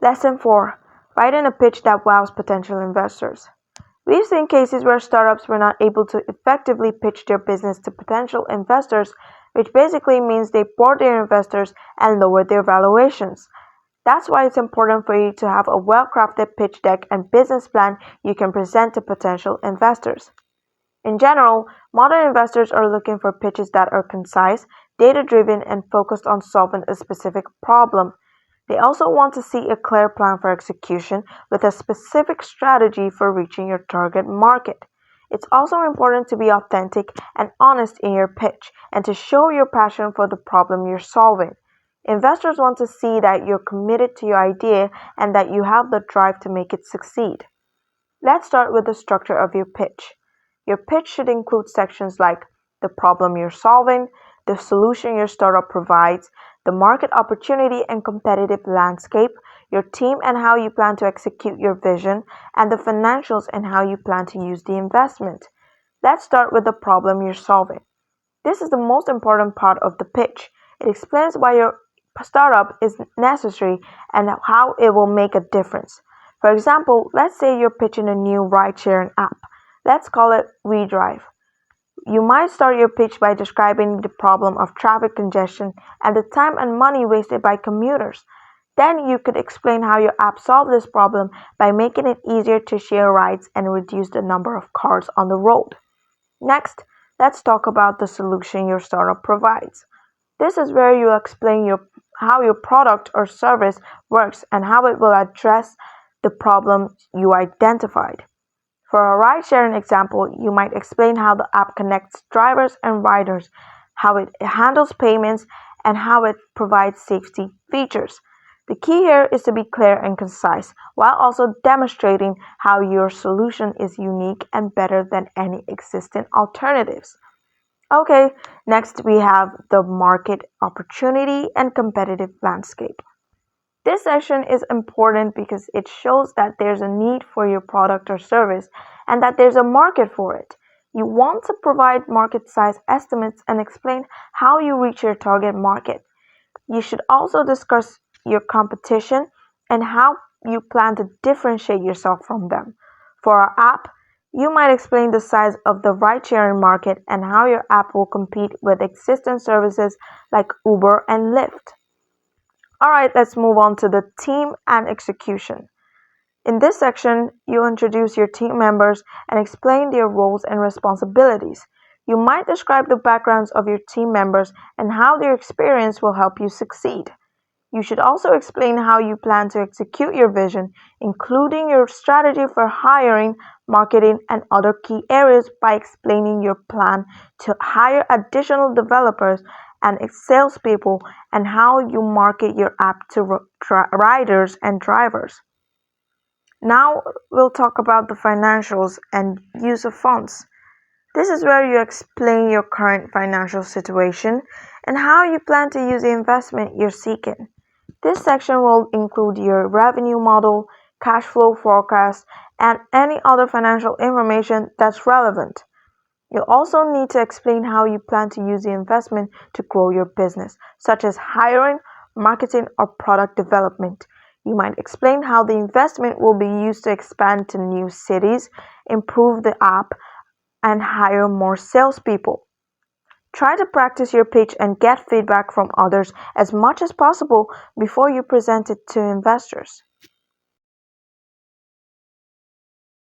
Lesson 4. Writing a pitch that wows potential investors. We've seen cases where startups were not able to effectively pitch their business to potential investors, which basically means they bored their investors and lowered their valuations. That's why it's important for you to have a well-crafted pitch deck and business plan you can present to potential investors. In general, modern investors are looking for pitches that are concise, data-driven, and focused on solving a specific problem. They also want to see a clear plan for execution with a specific strategy for reaching your target market. It's also important to be authentic and honest in your pitch and to show your passion for the problem you're solving. Investors want to see that you're committed to your idea and that you have the drive to make it succeed. Let's start with the structure of your pitch. Your pitch should include sections like the problem you're solving, the solution your startup provides, the market opportunity and competitive landscape, your team and how you plan to execute your vision, and the financials and how you plan to use the investment. Let's start with the problem you're solving. This is the most important part of the pitch. It explains why your startup is necessary and how it will make a difference. For example, let's say you're pitching a new ride-sharing app. Let's call it WeDrive. You might start your pitch by describing the problem of traffic congestion and the time and money wasted by commuters. Then you could explain how your app solves this problem by making it easier to share rides and reduce the number of cars on the road. Next, let's talk about the solution your startup provides. This is where you explain how your product or service works and how it will address the problem you identified. For a ride-sharing example, you might explain how the app connects drivers and riders, how it handles payments, and how it provides safety features. The key here is to be clear and concise, while also demonstrating how your solution is unique and better than any existing alternatives. Okay, next we have the market opportunity and competitive landscape. This section is important because it shows that there's a need for your product or service and that there's a market for it. You want to provide market size estimates and explain how you reach your target market. You should also discuss your competition and how you plan to differentiate yourself from them. For our app, you might explain the size of the ride-sharing market and how your app will compete with existing services like Uber and Lyft. Alright, let's move on to the team and execution. In this section, you introduce your team members and explain their roles and responsibilities. You might describe the backgrounds of your team members and how their experience will help you succeed. You should also explain how you plan to execute your vision, including your strategy for hiring, marketing, and other key areas by explaining your plan to hire additional developers and salespeople and how you market your app to riders and drivers. Now we'll talk about the financials and use of funds. This is where you explain your current financial situation and how you plan to use the investment you're seeking. This section will include your revenue model, cash flow forecast, and any other financial information that's relevant. You also need to explain how you plan to use the investment to grow your business, such as hiring, marketing, or product development. You might explain how the investment will be used to expand to new cities, improve the app, and hire more salespeople. Try to practice your pitch and get feedback from others as much as possible before you present it to investors.